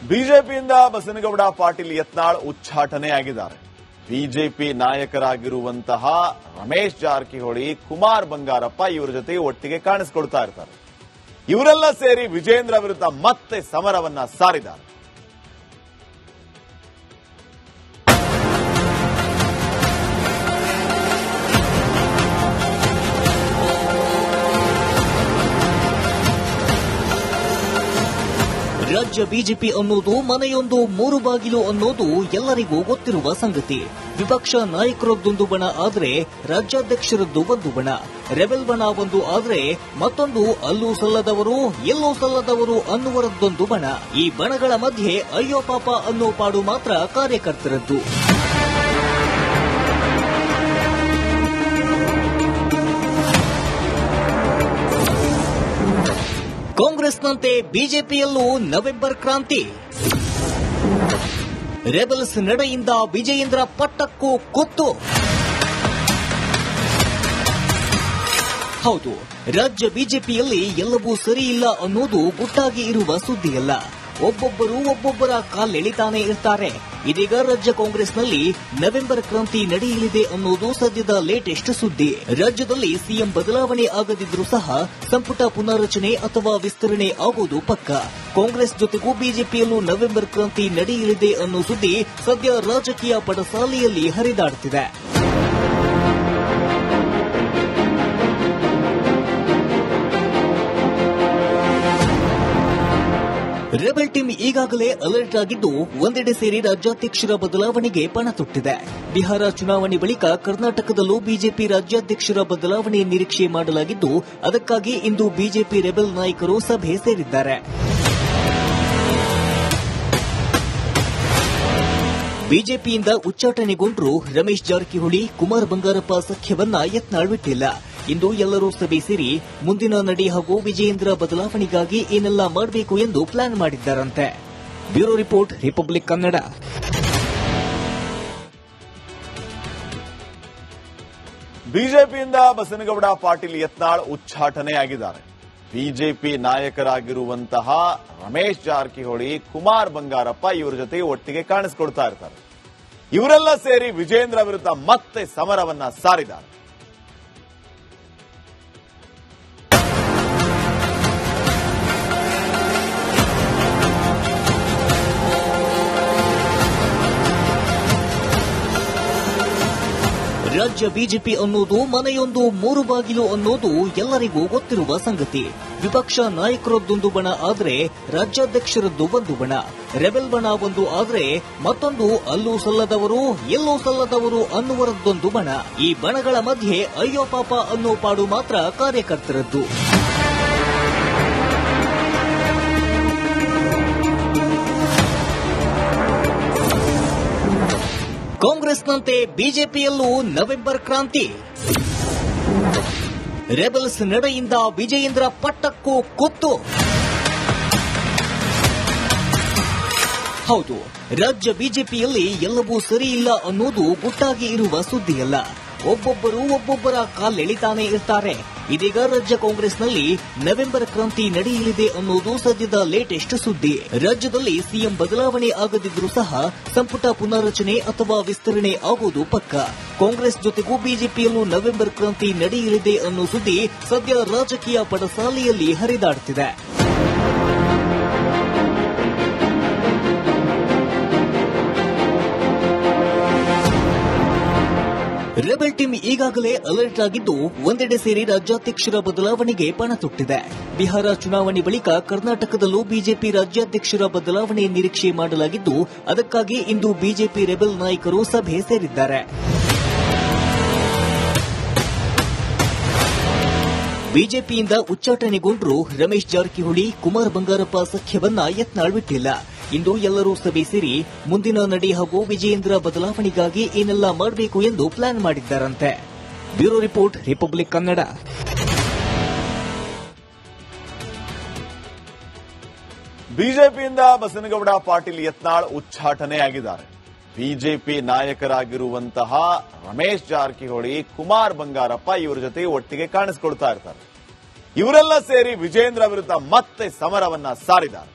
ಬಿಜೆಪಿಯಿಂದ ಬಸನಗೌಡ ಪಾಟೀಲ್ ಯತ್ನಾಳ್ ಉಚ್ಚಾಟನೆಯಾಗಿದ್ದಾರೆ. ಬಿಜೆಪಿ ನಾಯಕರಾಗಿರುವಂತಹ ರಮೇಶ್ ಜಾರಕಿಹೊಳಿ, ಕುಮಾರ್ ಬಂಗಾರಪ್ಪ ಇವರ ಜೊತೆ ಒಟ್ಟಿಗೆ ಕಾಣಿಸಿಕೊಳ್ತಾ ಇರ್ತಾರೆ. ಇವರೆಲ್ಲ ಸೇರಿ ವಿಜೇಂದ್ರ ವಿರುದ್ಧ ಮತ್ತೆ ಸಮರವನ್ನ ಸಾರಿದ್ದಾರೆ. ರಾಜ್ಯ ಬಿಜೆಪಿ ಅನ್ನೋದು ಮನೆಯೊಂದು ಮೂರು ಬಾಗಿಲು ಅನ್ನೋದು ಎಲ್ಲರಿಗೂ ಗೊತ್ತಿರುವ ಸಂಗತಿ. ವಿಪಕ್ಷ ನಾಯಕರದ್ದೊಂದು ಬಣ ಆದ್ರೆ ರಾಜ್ಯಾಧ್ಯಕ್ಷರದ್ದು ಒಂದು ಬಣ, ರೆಬೆಲ್ ಬಣ ಒಂದು ಆದ್ರೆ ಮತ್ತೊಂದು ಅಲ್ಲೂ ಸಲ್ಲದವರು ಎಲ್ಲೂ ಸಲ್ಲದವರು ಅನ್ನುವರದ್ದೊಂದು ಬಣ. ಈ ಬಣಗಳ ಮಧ್ಯೆ ಅಯ್ಯೋ ಪಾಪ ಅನ್ನೋ ಪಾಡು ಮಾತ್ರ ಕಾರ್ಯಕರ್ತರದ್ದು. ಕಾಂಗ್ರೆಸ್ನಂತೆ ಬಿಜೆಪಿಯಲ್ಲೂ ನವೆಂಬರ್ ಕ್ರಾಂತಿ. ರೆಬೆಲ್ಸ್ ನಡೆಯಿಂದ ವಿಜಯೇಂದ್ರ ಪಟ್ಟಕ್ಕೂ ಕುತ್ತು. ಹೌದು, ರಾಜ್ಯ ಬಿಜೆಪಿಯಲ್ಲಿ ಎಲ್ಲವೂ ಸರಿಯಿಲ್ಲ ಅನ್ನೋದು ಗುಟ್ಟಾಗಿ ಇರುವ ಸುದ್ದಿಯಲ್ಲ. ಒಬ್ಬೊಬ್ಬರು ಒಬ್ಬೊಬ್ಬರ ಕಾಲೆಳಿತಾನೆ ಇರ್ತಾರೆ. ಇದೀಗ ರಾಜ್ಯ ಕಾಂಗ್ರೆಸ್ನಲ್ಲಿ ನವೆಂಬರ್ ಕ್ರಾಂತಿ ನಡೆಯಲಿದೆ ಅನ್ನೋದು ಸದ್ಯದ ಲೇಟೆಸ್ಟ್ ಸುದ್ದಿ. ರಾಜ್ಯದಲ್ಲಿ ಸಿಎಂ ಬದಲಾವಣೆ ಆಗದಿದ್ರೂ ಸಹ ಸಂಪುಟ ಪುನಾರಚನೆ ಅಥವಾ ವಿಸ್ತರಣೆ ಆಗೋದು ಪಕ್ಕ. ಕಾಂಗ್ರೆಸ್ ಜೊತೆಗೂ ಬಿಜೆಪಿಯಲ್ಲೂ ನವೆಂಬರ್ ಕ್ರಾಂತಿ ನಡೆಯಲಿದೆ ಅನ್ನೋ ಸುದ್ದಿ ಸದ್ಯ ರಾಜಕೀಯ ಪಡಸಾಲೆಯಲ್ಲಿ ಹರಿದಾಡುತ್ತಿದೆ. ರೆಬೆಲ್ ಟೀಮ್ ಈಗಾಗಲೇ ಅಲರ್ಟ್ ಆಗಿದ್ದು ಒಂದೆಡೆ ಸೇರಿ ರಾಜ್ಯಾಧ್ಯಕ್ಷರ ಬದಲಾವಣೆಗೆ ಪಣ ತೊಟ್ಟಿದೆ. ಬಿಹಾರ ಚುನಾವಣೆ ಬಳಿಕ ಕರ್ನಾಟಕದಲ್ಲೂ ಬಿಜೆಪಿ ರಾಜ್ಯಾಧ್ಯಕ್ಷರ ಬದಲಾವಣೆ ನಿರೀಕ್ಷೆ ಮಾಡಲಾಗಿದ್ದು, ಅದಕ್ಕಾಗಿ ಇಂದು ಬಿಜೆಪಿ ರೆಬೆಲ್ ನಾಯಕರು ಸಭೆ ಸೇರಿದ್ದಾರೆ. ಬಿಜೆಪಿಯಿಂದ ಉಚ್ಚಾಟನೆಗೊಂಡ್ರು ರಮೇಶ್ ಜಾರಕಿಹೊಳಿ, ಕುಮಾರ್ ಬಂಗಾರಪ್ಪ ಸಖ್ಯವನ್ನ ಯತ್ನಾಳ್ ಬಿಟ್ಟಿಲ್ಲ. ಇಂದು ಎಲ್ಲರೂ ಸಭೆ ಸೇರಿ ಮುಂದಿನ ನಡೆ ಹಾಗೂ ವಿಜಯೇಂದ್ರ ಬದಲಾವಣೆಗಾಗಿ ಏನೆಲ್ಲ ಮಾಡಬೇಕು ಎಂದು ಪ್ಲಾನ್ ಮಾಡಿದ್ದಾರಂತೆ. Bureau report, Republic Kannada. ಬಿಜೆಪಿಯಿಂದ ಬಸನಗೌಡ ಪಾಟೀಲ್ ಯತ್ನಾಳ್ ಉಚ್ಚಾಟನೆಯಾಗಿದ್ದಾರೆ. ಬಿಜೆಪಿ ನಾಯಕರಾಗಿರುವಂತಹ ರಮೇಶ್ ಜಾರಕಿಹೊಳಿ, ಕುಮಾರ್ ಬಂಗಾರಪ್ಪ ಇವರ ಜೊತೆ ಒಟ್ಟಿಗೆ ಕಾಣಿಸಿಕೊಳ್ತಾ ಇರ್ತಾರೆ. ಇವರೆಲ್ಲ ಸೇರಿ ವಿಜೇಂದ್ರ ವಿರುದ್ಧ ಮತ್ತೆ ಸಮರವನ್ನ ಸಾರಿದ್ದಾರೆ. ರಾಜ್ಯ ಬಿಜೆಪಿ ಅನ್ನೋದು ಮನೆಯೊಂದು ಮೂರು ಬಾಗಿಲು ಅನ್ನೋದು ಎಲ್ಲರಿಗೂ ಗೊತ್ತಿರುವ ಸಂಗತಿ. ವಿಪಕ್ಷ ನಾಯಕರದ್ದೊಂದು ಬಣ ಆದ್ರೆ ರಾಜ್ಯಾಧ್ಯಕ್ಷರದ್ದು ಒಂದು ಬಣ, ರೆಬೆಲ್ ಬಣ ಒಂದು ಆದ್ರೆ ಮತ್ತೊಂದು ಅಲ್ಲೂ ಸಲ್ಲದವರು ಎಲ್ಲೂ ಸಲ್ಲದವರು ಅನ್ನುವರದ್ದೊಂದು ಬಣ. ಈ ಬಣಗಳ ಮಧ್ಯೆ ಅಯ್ಯೋ ಪಾಪ ಅನ್ನೋ ಪಾಡು ಮಾತ್ರ ಕಾರ್ಯಕರ್ತರದ್ದು. ಕಾಂಗ್ರೆಸ್ನಂತೆ ಬಿಜೆಪಿಯಲ್ಲೂ ನವೆಂಬರ್ ಕ್ರಾಂತಿ. ರೆಬೆಲ್ಸ್ ನಡೆಯಿಂದ ವಿಜಯೇಂದ್ರ ಪಟ್ಟಕ್ಕೂ ಕುತ್ತು. ಹೌದು, ರಾಜ್ಯ ಬಿಜೆಪಿಯಲ್ಲಿ ಎಲ್ಲವೂ ಸರಿಯಿಲ್ಲ ಅನ್ನೋದು ಗುಟ್ಟಾಗಿ ಇರುವ ಸುದ್ದಿಯಲ್ಲ. ಒಬ್ಬೊಬ್ಬರು ಒಬ್ಬೊಬ್ಬರ ಕಾಲೆಳಿತಾನೆ ಇರ್ತಾರೆ. ಇದೀಗ ರಾಜ್ಯ ಕಾಂಗ್ರೆಸ್ನಲ್ಲಿ ನವೆಂಬರ್ ಕ್ರಾಂತಿ ನಡೆಯಲಿದೆ ಅನ್ನೋದು ಸದ್ಯದ ಲೇಟೆಸ್ಟ್ ಸುದ್ದಿ. ರಾಜ್ಯದಲ್ಲಿ ಸಿಎಂ ಬದಲಾವಣೆ ಆಗದಿದ್ರೂ ಸಹ ಸಂಪುಟ ಪುನಾರಚನೆ ಅಥವಾ ವಿಸ್ತರಣೆ ಆಗೋದು ಪಕ್ಕ. ಕಾಂಗ್ರೆಸ್ ಜೊತೆಗೂ ಬಿಜೆಪಿಯಲ್ಲೂ ನವೆಂಬರ್ ಕ್ರಾಂತಿ ನಡೆಯಲಿದೆ ಅನ್ನೋ ಸುದ್ದಿ ಸದ್ಯ ರಾಜಕೀಯ ಪಡಸಾಲೆಯಲ್ಲಿ ಹರಿದಾಡುತ್ತಿದೆ. ರೆಬೆಲ್ ಟೀಮ್ ಈಗಾಗಲೇ ಅಲರ್ಟ್ ಆಗಿದ್ದು ಒಂದೆಡೆ ಸೇರಿ ರಾಜ್ಯಾಧ್ಯಕ್ಷರ ಬದಲಾವಣೆಗೆ ಪಣ ತೊಟ್ಟಿದೆ. ಬಿಹಾರ ಚುನಾವಣೆ ಬಳಿಕ ಕರ್ನಾಟಕದಲ್ಲೂ ಬಿಜೆಪಿ ರಾಜ್ಯಾಧ್ಯಕ್ಷರ ಬದಲಾವಣೆ ನಿರೀಕ್ಷೆ ಮಾಡಲಾಗಿದ್ದು, ಅದಕ್ಕಾಗಿ ಇಂದು ಬಿಜೆಪಿ ರೆಬೆಲ್ ನಾಯಕರು ಸಭೆ ಸೇರಿದ್ದಾರೆ. ಬಿಜೆಪಿಯಿಂದ ಉಚ್ಚಾಟನೆಗೊಂಡ್ರು ರಮೇಶ್ ಜಾರಕಿಹೊಳಿ, ಕುಮಾರ್ ಬಂಗಾರಪ್ಪ ಸಖ್ಯವನ್ನ ಯತ್ನಾಳ್ ಬಿಟ್ಟಿಲ್ಲ. ಇಂದು ಎಲ್ಲರೂ ಸಭೆ ಸೇರಿ ಮುಂದಿನ ನಡೆ ಹಾಗೂ ವಿಜಯೇಂದ್ರ ಬದಲಾವಣೆಗಾಗಿ ಏನೆಲ್ಲ ಮಾಡಬೇಕು ಎಂದು ಪ್ಲಾನ್ ಮಾಡಿದ್ದಾರಂತೆ. Bureau report, Republic Kannada. ಬಿಜೆಪಿಯಿಂದ ಬಸನಗೌಡ ಪಾಟೀಲ್ ಯತ್ನಾಳ್ ಉಚ್ಚಾಟನೆಯಾಗಿದ್ದಾರೆ. ಬಿಜೆಪಿ ನಾಯಕರಾಗಿರುವಂತಹ ರಮೇಶ್ ಜಾರಕಿಹೊಳಿ, ಕುಮಾರ್ ಬಂಗಾರಪ್ಪ ಇವರ ಜೊತೆ ಒಟ್ಟಿಗೆ ಕಾಣಿಸಿಕೊಳ್ತಾ ಇರ್ತಾರೆ. ಇವರೆಲ್ಲ ಸೇರಿ ವಿಜೇಂದ್ರ ವಿರುದ್ಧ ಮತ್ತೆ ಸಮರವನ್ನ ಸಾರಿದ್ದಾರೆ.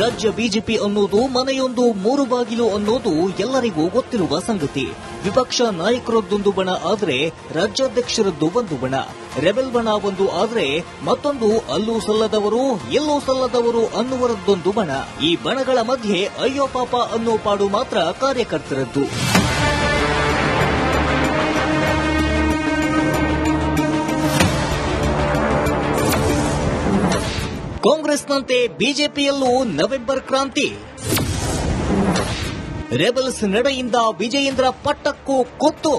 ರಾಜ್ಯ ಬಿಜೆಪಿ ಅನ್ನೋದು ಮನೆಯೊಂದು ಮೂರು ಬಾಗಿಲು ಅನ್ನೋದು ಎಲ್ಲರಿಗೂ ಗೊತ್ತಿರುವ ಸಂಗತಿ. ವಿಪಕ್ಷ ನಾಯಕರದ್ದೊಂದು ಬಣ ಆದ್ರೆ ರಾಜ್ಯಾಧ್ಯಕ್ಷರದ್ದು ಒಂದು ಬಣ, ರೆಬೆಲ್ ಬಣ ಒಂದು ಆದ್ರೆ ಮತ್ತೊಂದು ಅಲ್ಲೂ ಸಲ್ಲದವರು ಎಲ್ಲೂ ಸಲ್ಲದವರು ಅನ್ನುವರದ್ದೊಂದು ಬಣ. ಈ ಬಣಗಳ ಮಧ್ಯೆ ಅಯ್ಯೋ ಪಾಪ ಅನ್ನೋ ಪಾಡು ಮಾತ್ರ ಕಾರ್ಯಕರ್ತರದ್ದು. ಕಾಂಗ್ರೆಸ್ನಂತೆ ಬಿಜೆಪಿಯಲ್ಲೂ ನವೆಂಬರ್ ಕ್ರಾಂತಿ. ರೆಬಲ್ಸ್ ನಡೆಯಿಂದ ವಿಜಯೇಂದ್ರ ಪಟ್ಟಕ್ಕೂ ಕುತ್ತು.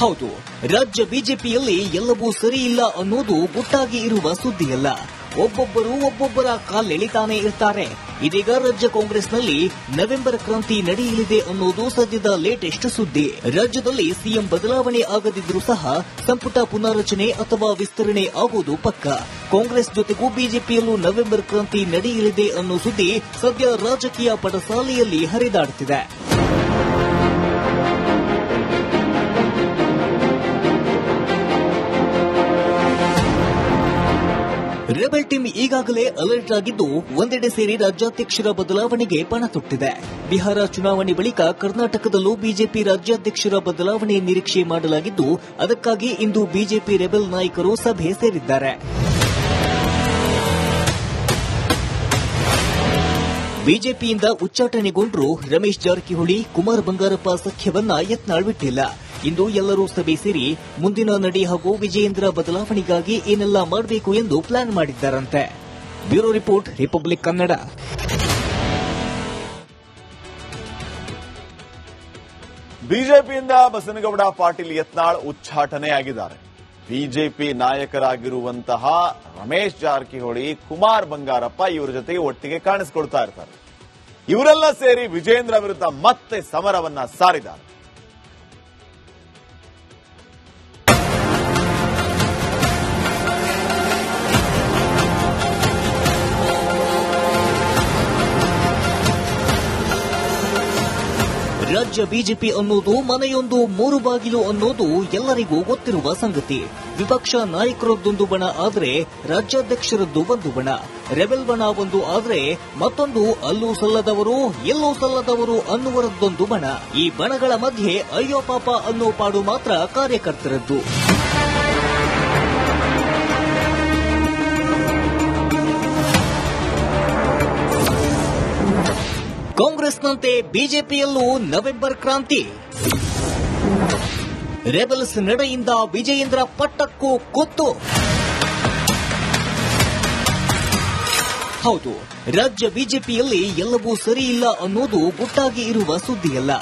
ಹೌದು, ರಾಜ್ಯ ಬಿಜೆಪಿಯಲ್ಲಿ ಎಲ್ಲವೂ ಸರಿಯಿಲ್ಲ ಅನ್ನೋದು ಗುಟ್ಟಾಗಿ ಇರುವ ಸುದ್ದಿಯಲ್ಲ. ಒಬ್ಬೊಬ್ಬರು ಒಬ್ಬೊಬ್ಬರ ಕಾಲೆಳಿತಾನೆ ಇರ್ತಾರೆ. ಇದೀಗ ರಾಜ್ಯ ಕಾಂಗ್ರೆಸ್ನಲ್ಲಿ ನವೆಂಬರ್ ಕ್ರಾಂತಿ ನಡೆಯಲಿದೆ ಅನ್ನೋದು ಸದ್ಯದ ಲೇಟೆಸ್ಟ್ ಸುದ್ದಿ. ರಾಜ್ಯದಲ್ಲಿ ಸಿಎಂ ಬದಲಾವಣೆ ಆಗದಿದ್ರೂ ಸಹ ಸಂಪುಟ ಪುನಾರಚನೆ ಅಥವಾ ವಿಸ್ತರಣೆ ಆಗೋದು ಪಕ್ಕ. ಕಾಂಗ್ರೆಸ್ ಜೊತೆಗೂ ಬಿಜೆಪಿಯಲ್ಲೂ ನವೆಂಬರ್ ಕ್ರಾಂತಿ ನಡೆಯಲಿದೆ ಅನ್ನೋ ಸುದ್ದಿ ಸದ್ಯ ರಾಜಕೀಯ ಪಟಸಾಲೆಯಲ್ಲಿ ಹರಿದಾಡುತ್ತಿದೆ. ರೆಬೆಲ್ ಟೀಮ್ ಈಗಾಗಲೇ ಅಲರ್ಟ್ ಆಗಿದ್ದು ಒಂದೆಡೆ ಸೇರಿ ರಾಜ್ಯಾಧ್ಯಕ್ಷರ ಬದಲಾವಣೆಗೆ ಪಣ ತೊಟ್ಟಿದೆ. ಬಿಹಾರ ಚುನಾವಣೆ ಬಳಿಕ ಕರ್ನಾಟಕದಲ್ಲೂ ಬಿಜೆಪಿ ರಾಜ್ಯಾಧ್ಯಕ್ಷರ ಬದಲಾವಣೆ ನಿರೀಕ್ಷೆ ಮಾಡಲಾಗಿದ್ದು, ಅದಕ್ಕಾಗಿ ಇಂದು ಬಿಜೆಪಿ ರೆಬೆಲ್ ನಾಯಕರು ಸಭೆ ಸೇರಿದ್ದಾರೆ. ಬಿಜೆಪಿಯಿಂದ ಉಚ್ಚಾಟನೆಗೊಂಡ್ರು ರಮೇಶ್ ಜಾರಕಿಹೊಳಿ, ಕುಮಾರ್ ಬಂಗಾರಪ್ಪ ಸಖ್ಯವನ್ನ ಯತ್ನಾಳ್ ಬಿಟ್ಟಿಲ್ಲ. ಇಂದು ಎಲ್ಲರೂ ಸಭೆ ಸೇರಿ ಮುಂದಿನ ನಡೆ ಹಾಗೂ ವಿಜಯೇಂದ್ರ ಬದಲಾವಣೆಗಾಗಿ ಏನೆಲ್ಲ ಮಾಡಬೇಕು ಎಂದು ಪ್ಲಾನ್ ಮಾಡಿದ್ದಾರಂತೆ. Bureau report, Republic Kannada. ಬಿಜೆಪಿಯಿಂದ ಬಸನಗೌಡ ಪಾಟೀಲ್ ಯತ್ನಾಳ್ ಉಚ್ಚಾಟನೆಯಾಗಿದ್ದಾರೆ. ಬಿಜೆಪಿ ನಾಯಕರಾಗಿರುವಂತಹ ರಮೇಶ್ ಜಾರಕಿಹೊಳಿ, ಕುಮಾರ್ ಬಂಗಾರಪ್ಪ ಇವರ ಜೊತೆಗೆ ಒಟ್ಟಿಗೆ ಕಾಣಿಸಿಕೊಳ್ತಾ ಇರ್ತಾರೆ. ಇವರೆಲ್ಲ ಸೇರಿ ವಿಜಯೇಂದ್ರ ವಿರುದ್ಧ ಮತ್ತೆ ಸಮರವನ್ನ ಸಾರಿದ್ದಾರೆ. ರಾಜ್ಯ ಬಿಜೆಪಿ ಅನ್ನೋದು ಮನೆಯೊಂದು ಮೂರು ಬಾಗಿಲು ಅನ್ನೋದು ಎಲ್ಲರಿಗೂ ಗೊತ್ತಿರುವ ಸಂಗತಿ. ವಿಪಕ್ಷ ನಾಯಕರದ್ದೊಂದು ಬಣ ಆದ್ರೆ ರಾಜ್ಯಾಧ್ಯಕ್ಷರದ್ದು ಒಂದು ಬಣ, ರೆಬೆಲ್ ಬಣ ಒಂದು ಆದ್ರೆ ಮತ್ತೊಂದು ಅಲ್ಲೂ ಸಲ್ಲದವರು ಎಲ್ಲೂ ಸಲ್ಲದವರು ಅನ್ನುವರದ್ದೊಂದು ಬಣ. ಈ ಬಣಗಳ ಮಧ್ಯೆ ಅಯ್ಯೋ ಪಾಪ ಅನ್ನೋ ಪಾಡು ಮಾತ್ರ ಕಾರ್ಯಕರ್ತರದ್ದು. ಕಾಂಗ್ರೆಸ್ನಂತೆ ಬಿಜೆಪಿಯಲ್ಲೂ ನವೆಂಬರ್ ಕ್ರಾಂತಿ. ರೆಬೆಲ್ಸ್ ನಡೆಯಿಂದ ವಿಜಯೇಂದ್ರ ಪಟ್ಟಕ್ಕೂ ಕುತ್ತು. ಹೌದು, ರಾಜ್ಯ ಬಿಜೆಪಿಯಲ್ಲಿ ಎಲ್ಲವೂ ಸರಿಯಿಲ್ಲ ಅನ್ನೋದು ಗುಟ್ಟಾಗಿ ಇರುವ ಸುದ್ದಿಯಲ್ಲ.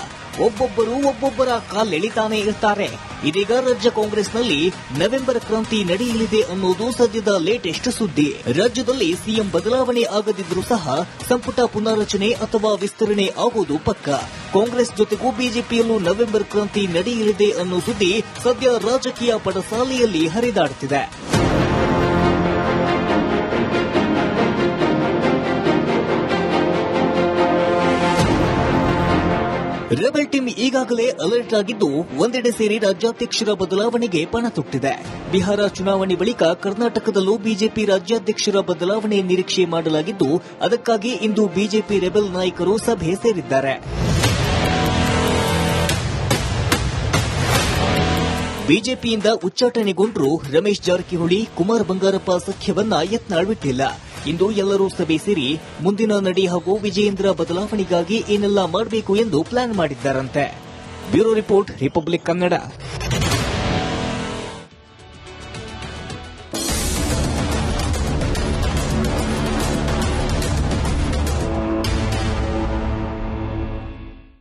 ಒಬ್ಬೊಬ್ಬರು ಒಬ್ಬೊಬ್ಬರ ಕಾಲೆಳಿತಾನೆ ಇರ್ತಾರೆ. ಇದೀಗ ರಾಜ್ಯ ಕಾಂಗ್ರೆಸ್ನಲ್ಲಿ ನವೆಂಬರ್ ಕ್ರಾಂತಿ ನಡೆಯಲಿದೆ ಅನ್ನೋದು ಸದ್ಯದ ಲೇಟೆಸ್ಟ್ ಸುದ್ದಿ. ರಾಜ್ಯದಲ್ಲಿ ಸಿಎಂ ಬದಲಾವಣೆ ಆಗದಿದ್ರೂ ಸಹ ಸಂಪುಟ ಪುನಾರಚನೆ ಅಥವಾ ವಿಸ್ತರಣೆ ಆಗೋದು ಪಕ್ಕ. ಕಾಂಗ್ರೆಸ್ ಜೊತೆಗೂ ಬಿಜೆಪಿಯಲ್ಲೂ ನವೆಂಬರ್ ಕ್ರಾಂತಿ ನಡೆಯಲಿದೆ ಅನ್ನೋ ಸುದ್ದಿ ಸದ್ಯ ರಾಜಕೀಯ ಪಟಸಾಲೆಯಲ್ಲಿ ಹರಿದಾಡುತ್ತಿದೆ. ರೆಬೆಲ್ ಟೀಮ್ ಈಗಾಗಲೇ ಅಲರ್ಟ್ ಆಗಿದ್ದು ಒಂದೆಡೆ ಸೇರಿ ರಾಜ್ಯಾಧ್ಯಕ್ಷರ ಬದಲಾವಣೆಗೆ ಪಣ ತೊಟ್ಟಿದೆ. ಬಿಹಾರ ಚುನಾವಣೆ ಬಳಿಕ ಕರ್ನಾಟಕದಲ್ಲೂ ಬಿಜೆಪಿ ರಾಜ್ಯಾಧ್ಯಕ್ಷರ ಬದಲಾವಣೆ ನಿರೀಕ್ಷೆ ಮಾಡಲಾಗಿದ್ದು, ಅದಕ್ಕಾಗಿ ಇಂದು ಬಿಜೆಪಿ ರೆಬೆಲ್ ನಾಯಕರು ಸಭೆ ಸೇರಿದ್ದಾರೆ. ಬಿಜೆಪಿಯಿಂದ ಉಚ್ಚಾಟನೆಗೊಂಡ್ರು ರಮೇಶ್ ಜಾರಕಿಹೊಳಿ, ಕುಮಾರ್ ಬಂಗಾರಪ್ಪ ಸಖ್ಯವನ್ನ ಯತ್ನಾಳ್ ಬಿಟ್ಟಿಲ್ಲ. ಇಂದು ಎಲ್ಲರೂ ಸಭೆ ಸೇರಿ ಮುಂದಿನ ನಡೆ ಹಾಗೂ ವಿಜಯೇಂದ್ರ ಬದಲಾವಣೆಗಾಗಿ ಏನೆಲ್ಲ ಮಾಡಬೇಕು ಎಂದು ಪ್ಲಾನ್ ಮಾಡಿದ್ದಾರಂತೆ. Bureau report, Republic Kannada.